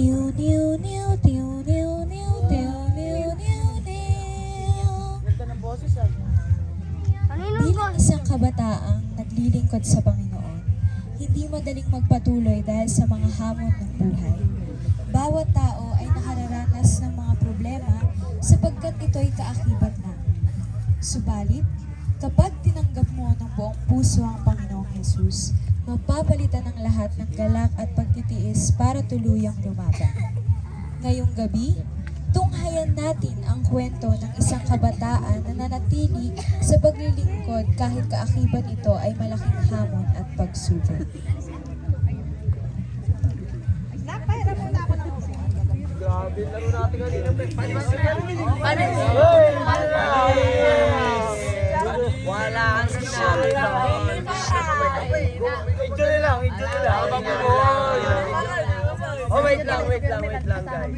Tiw, niw, niw, tiw, niw, niw, tiw, niw, niw, niw. Ganda ng boses ah. Bilang isang kabataang naglilingkod sa Panginoon, hindi madaling magpatuloy dahil sa mga hamon ng buhay. Bawat tao ay nakararanas ng mga problema sapagkat ito'y kaakibat na. Subalit, kapag tinanggap mo ng buong puso ang Panginoong Hesus, mapapalitan ng lahat ng galak at pagtitiis para tuluyang lumaban. Ngayong gabi, tunghayan natin ang kwento ng isang kabataan na nanatili sa paglilingkod kahit kaakibat ito ay malaking hamon at pagsubok. Grabe, laro natin kanina. Wala kang sinabi. Enjoy lang, enjoy lang. Oh, wait lang guys.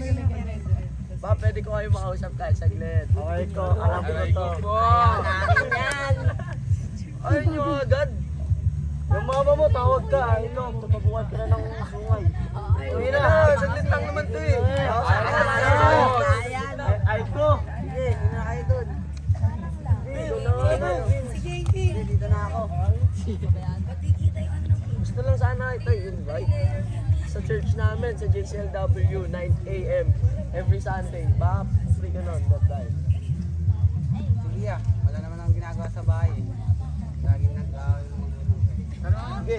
Ba, pwede ko kayo makausap kahit saglit. Okay ko, alam ko to. Ay, nyo agad. Yung mama mo, tawag ka. Ito, tutubukan ka na ng sungay. Uy na, saglit lang naman to eh. Ay ko. Sige, hindi na kayo dun. Dito na ako. Sige, dito na ako. Gusto lang sana ito i-invite sa church namin, sa JCLW, 9 a.m. every Sunday. Baka free ka nun that time. Sige ah, wala naman akong ginagawa sa bahay. Laging Sige,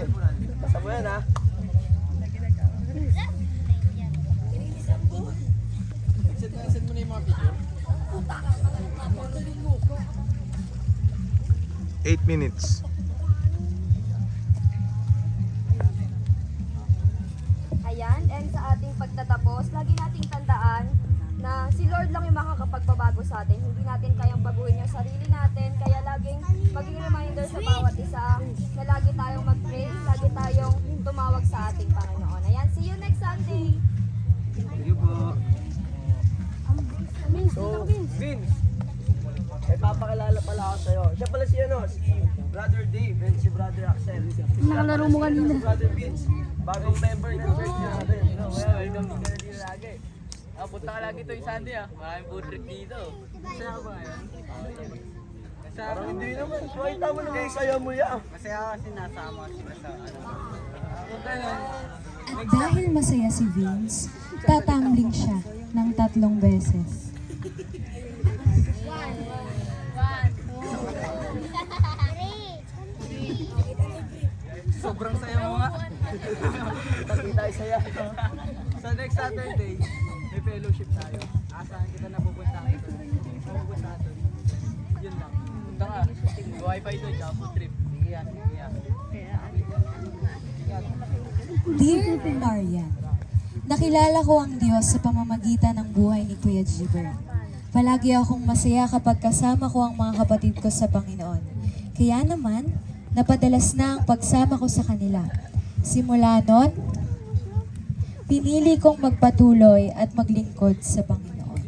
basta mo yan ha. Send mo na yung mga picture. 8 minutes. Ayan, and sa ating pagtatapos, lagi nating tandaan na si Lord lang yung makakapagpabago sa atin. Hindi natin kayang baguhin yung sarili natin, kaya laging maging reminder sa bawat isa na lagi tayong mag-pray, lagi tayong tumawag sa ating Panginoon. Ayan, see you next Sunday! Sige po. So, Vince, may papakilala pala ako sa'yo. Siya pala si Brother Dave and si Brother Axel. Nakalaro mo kanina. Si Brother Vince, bagong member ng church natin. Welcome to Canada lagi. Punta ka lagi to yung Sunday ah. Maraming food trip dito. Masaya ka ba ngayon? Parang hindi naman. Pakita mo naman yung saya mo yan. Masaya kasi nasama sila sa At dahil masaya si Vince, tatambling siya ng 3 beses. sobrang saya mo nga. Kita tayo saya. Sa next Saturday, may fellowship tayo. Asahan kita na pupunta kita. Pupunta doon. Yun lang. Punta ka. Wi-Fi doon, tsaka food trip. Sige yan, sige yan. Dear Marian, nakilala ko ang Diyos sa pamamagitan ng buhay ni Kuya Gibber. Palagi akong masaya kapag kasama ko ang mga kapatid ko sa Panginoon. Kaya naman, napadalas na ang pagsama ko sa kanila. Simula noon, pinili kong magpatuloy at maglingkod sa Panginoon.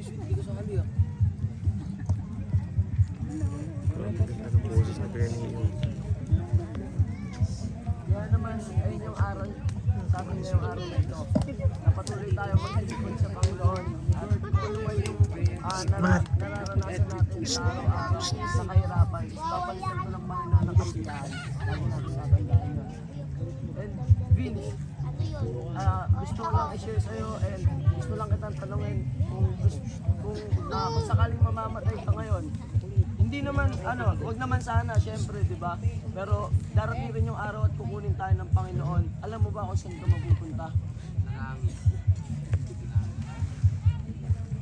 Anong boses na pinanihin? Kaya naman, ayun yung aral, sabi niya yung aral na ito. Napatuloy tayo maglingkod sa Panginoon. At tuloy yung nararanasan natin sa araw-araw sa kahirapan. Papalitan ko ng Panginoon ang kasiyahan. Lagi natin tatandaan yun. And Vince, gusto ko lang i-share sa'yo and gusto lang kitang tanongin kung sakaling mamamatay ka ngayon. Hindi naman, wag naman sana, syempre, di ba? Pero darating rin yung araw at kukunin tayo ng Panginoon. Alam mo ba kung saan ka mapupunta?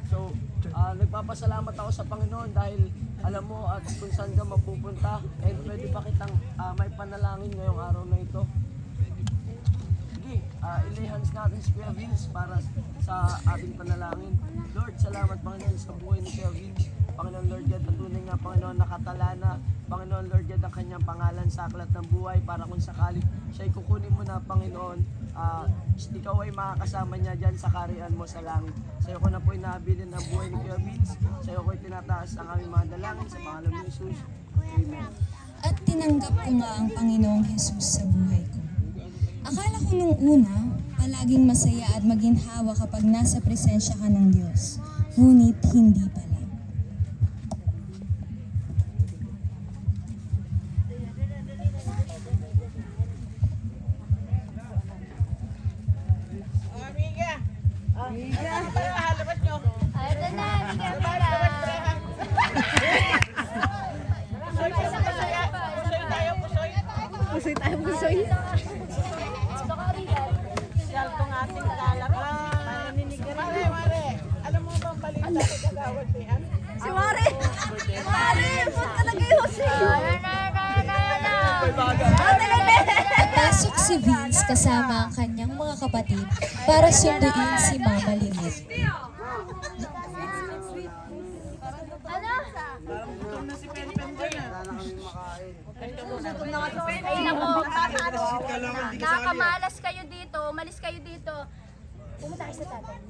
So, nagpapasalamat ako sa Panginoon dahil alam mo at kung saan ka mapupunta. And pwede ba kitang may panalangin ngayong araw na ito? Sige, ilay hands natin si Kuya Vince para sa ating panalangin. Lord, salamat Panginoon sa buhay ni Kuya Vince. Panginoon Lord God, patunay nga Panginoon nakatala na. Panginoon Lord God, ang kanyang pangalan sa aklat ng buhay para kung sakali siya'y kukunin mo na Panginoon, ikaw ay makakasama niya dyan sa kariyan mo sa langit. Sa iyo ko na po inabilin ang buhay ni Kuya Vince. Sa iyo ko tinataas ang aming mga dalangin sa pangalan ni Jesus. Amen. At tinanggap ko nga ang Panginoong Hesus sa buhay ko. Akala ko nung una, palaging masaya at maginhawa kapag nasa presensya ka ng Diyos. Ngunit hindi pala. Ito na, Mika. Pusoy tayo, pusoy. Ito ka, Mika. Si Mare! Mare! Ba't ka nagay Jose? Pasok si Vince kasama ang kanyang mga kapatid para sunduin si Mama Lynette. Ano? Ay, nako. Nakakamalas kayo dito. Umalis kayo dito. Pumunta kayo sa tatay.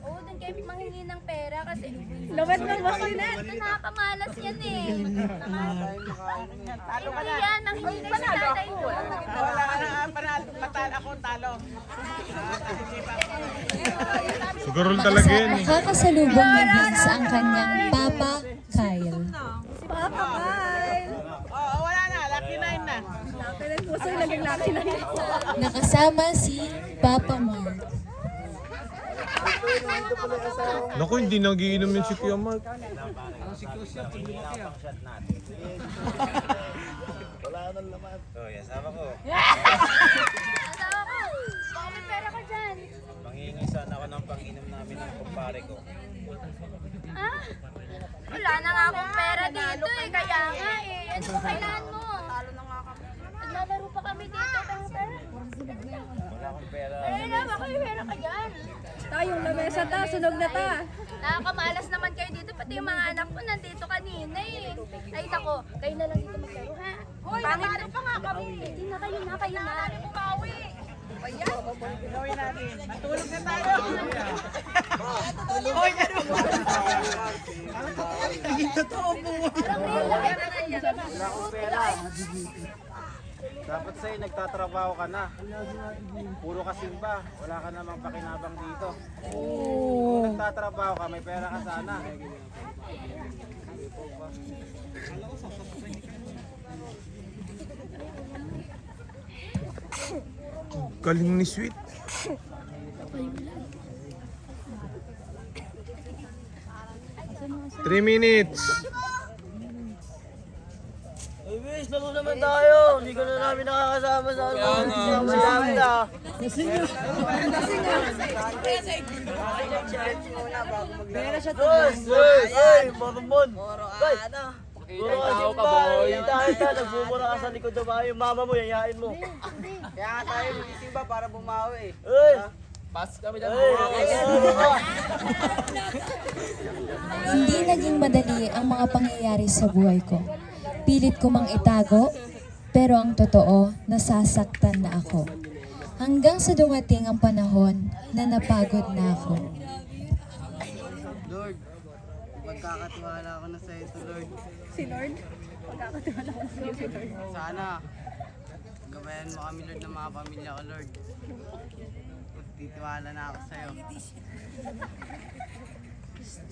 Oo, doon kayo manghingi ng pera kasi lawat ng basinet. Nakakamalas yan eh. Talo ka na. Yan, manghingi kayo sa tatay mo. Wala ka na, matalo ako, talo. Sugarol talaga yan eh. Nakakasalubong ni Vince ang kanyang Papa Kyle. Oo, wala na, lucky 9 na. Nakasama si Papa Mark. Naku, hindi nagiinom yung si Kuya Mark. Asawa ko. Baka may pera ka dyan. Mangingi sana ako ng panginom namin ng kumpare ko. Ah? Wala na nga akong pera dito eh. Kaya nga eh. Ano ba kailangan mo? Talo na nga kami. Naglalaro pa kami dito. Pero pera. Wala akong pera. Eh na, baka may pera ka dyan. Tayong lamesa ta, sunog na ta. Nakakamalas naman kayo dito. Pati yung mga anak ko nandito kanina eh. Ay nako, kayo na lang dito maglaro ha. Hoy, naglaro pa nga kami. Hindi na kayo na, kayo na. Hindi mo pauwi. Gawin natin. Matulog na tayo. Hoy, ano ba? Totoo po. Wala akong pera. Dapat sa'yo, nagtatrabaho ka na. Puro kasimba. Wala ka namang pakinabang dito. Kung nagtatrabaho ka, may pera ka sana. Galing ni Sweet. Three minutes. Ay, Vince, laro naman tayo. Hindi ka na namin nakakasama sa ano. Kasama namin ah. Ay, Mormon. Ay, puro ka simba. Dahil ka, nagbumura ka sa likod ng bahay. Yung mama mo, yayain mo. Kaya nga tayo magsisimba para bumawi. Ay! Pas kami dyan. Hindi naging madali ang mga pangyayari sa buhay ko. Pilit ko mang itago, pero ang totoo, nasasaktan na ako. Hanggang sa dumating ang panahon na napagod na ako. Lord, magkakatiwala ako na sa ito, Lord. Si Lord? Pagkakatiwala ko sa iyo, si Lord. Sana, gabayan mo kami, Lord, ng mga pamilya ko, Lord. Titiwala na ako sa'yo.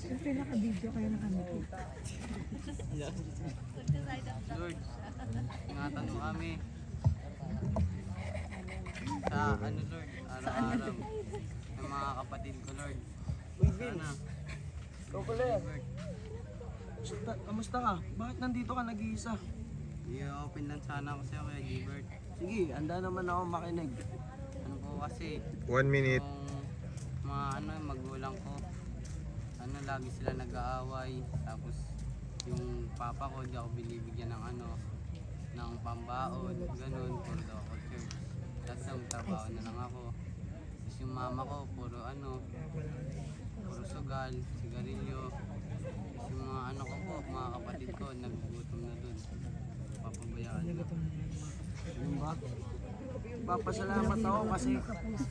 Pinaka-video kayo na kami. Lord, ingatan mo kami. Sa ano, Lord, araw-araw. Ng mga kapatid ko, Lord. Sana. Ikaw pala yan. Kamusta ka? Bakit nandito ka nag-iisa? I-open lang sana ako sa'yo, Kuya Gilbert. Sige, handa naman ako makinig. Ano po kasi, 1 minute. yung mga magulang ko, lagi sila nag-aaway. Tapos yung papa ko, di ako binibigyan ng ng pambaon, ganun, puro daw ako church. Tapos trabaho na lang ako. Tapos yung mama ko, puro puro sugal, sigarilyo. Tapos yung mga ko po, mga kapatid ko, nagugutom na dun. Papabayaan na. Ano ba?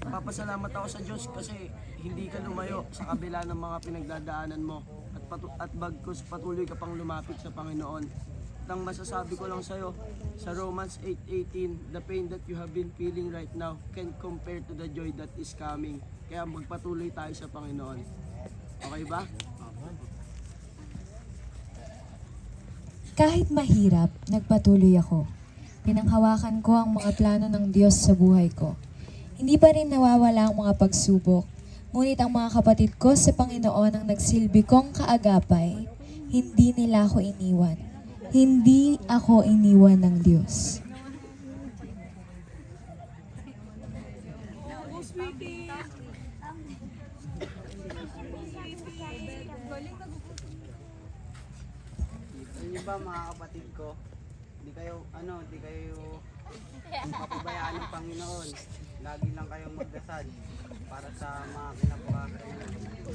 Papasalamat ako sa Diyos kasi hindi ka lumayo sa kabila ng mga pinagdadaanan mo at bagkus patuloy ka pang lumapit sa Panginoon. ang masasabi ko lang sa'yo, sa Romans 8:18, the pain that you have been feeling right now can compare to the joy that is coming. Kaya magpatuloy tayo sa Panginoon. Okay ba? Kahit mahirap, nagpatuloy ako. Pinanghawakan ko ang mga plano ng Diyos sa buhay ko. Hindi pa rin nawawala ang mga pagsubok. Ngunit ang mga kapatid ko sa Panginoon ang nagsilbi kong kaagapay, hindi nila ako iniwan. Hindi ako iniwan ng Diyos. Alam niyo ba mga kapatid ko, di kayo mapabayaan ng Panginoon. Lagi lang kayong magdasal para sa mga kinabukasan niyo.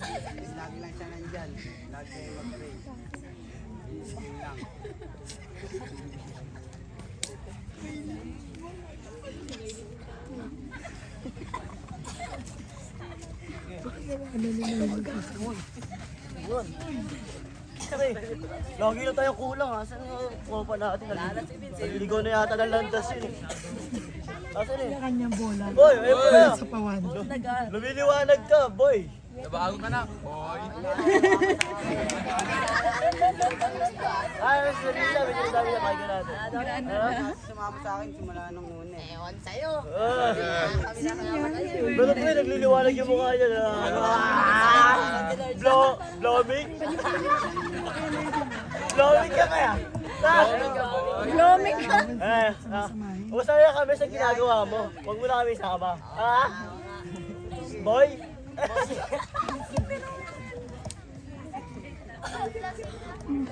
Lagi lang siya nandyan. Lagi kayong mag-pray. Yun lang. Lagi na tayo kulang ha. Saan yung kuha natin? Naliligaw na yata ng landas yun. Asan eh? Kanyang bola. Boy, ayun mo na. Sa pawan. Lumiliwanag ka, boy. Nabago ka na. Boy. Ay, mas nalila. May sinasabi na kayo natin. Sumama sa akin simula nung una. Ewan sa'yo. Pero po nagliliwanag yung mukha niya. Blowing? Blowing ka kaya? Blooming ka. Masaya kami sa ginagawa mo. Huwag mo na kami isama. Ha? Boy?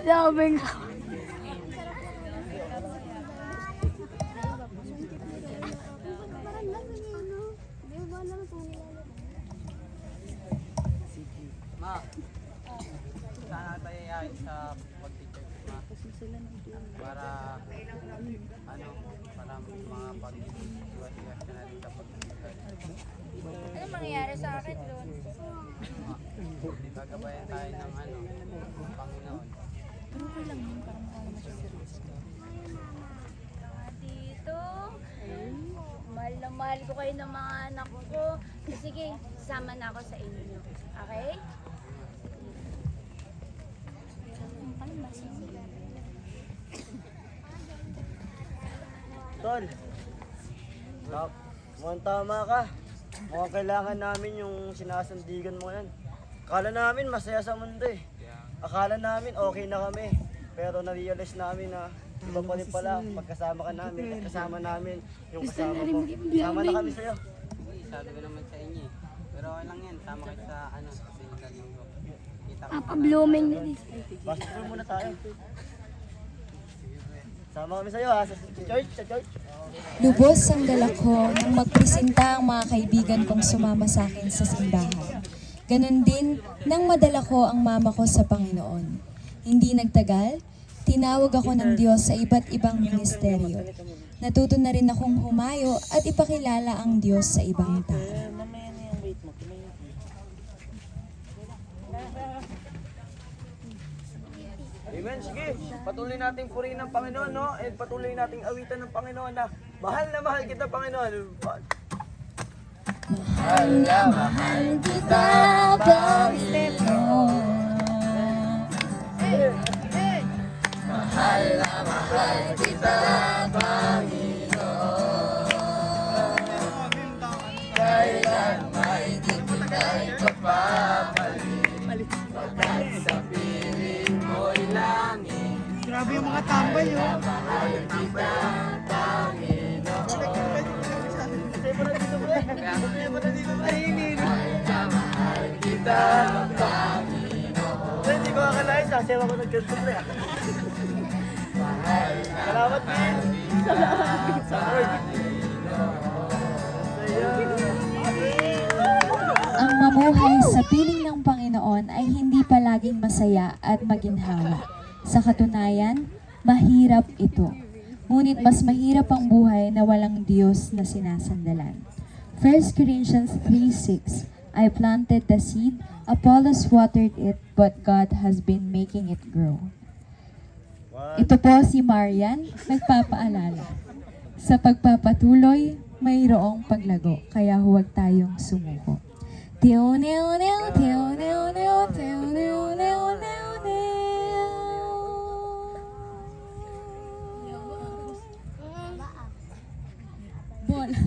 Blooming ka. Ma, sana tayo yayain sa pag-teacher, ma. Para, para mga pag-iwas-iwas ka na rin sa pag-teacher. Ano mangyayari sa akin doon? Gagabayan tayo ng Panginoon. Dito, mahal na mahal ko kayo ng mga anak ko. Sige, sasama na ako sa inyo. Okay? Tol, mukhang tama ka. Mukhang kailangan namin yung sinasandigan mo yan. Akala namin masaya sa mundo eh. Akala namin okay na kami. Pero na-realize namin na iba pa rin pala pagkasama ka namin at kasama namin yung kasama mo. Sama na kami sa'yo. Hindi, sabi ko naman sa inyo eh. Pero okay lang yan, sama kayo sa sa linggo. Kita ko. Blooming na din. Basketball muna tayo. Sama kami sa'yo ha, sa church. Lubos ang galak ko nang magpresenta ang mga kaibigan kong sumama sa akin sa simbahan. Ganon din nang madala ko ang mama ko sa Panginoon. Hindi nagtagal, tinawag ako ng Diyos sa iba't ibang ministeryo. Natuto na rin akong humayo at ipakilala ang Diyos sa ibang tao. Amen, sige. Patuloy nating purihin ng Panginoon, no? And patuloy nating awitan ng Panginoon na mahal na mahal kita, Panginoon. Mahal na mahal kita, Panginoon. Mahal na mahal kita, Panginoon. Kailan may di kita ikapapalit. Pagkat sa piling mo'y langit. Grabe yung mga tambay, oh. Mahal kita, Panginoon. Mahal kita, Panginoon. Hindi ko akalain, sasayaw ako ng ganito na. Salamat, Bin. Ang mamuhay sa piling ng Panginoon ay hindi palaging masaya at maginhawa. Sa katunayan, mahirap ito. Ngunit mas mahirap ang buhay na walang Diyos na sinasandalan. 1 Corinthians 3:6, I planted the seed, Apollos watered it, but God has been making it grow. Ito po si Marian, nagpapaalala. Sa pagpapatuloy, mayroong paglago, kaya huwag tayong sumuko. Teo neo neo, teo neo neo, teo neo neo neo neo. Bola.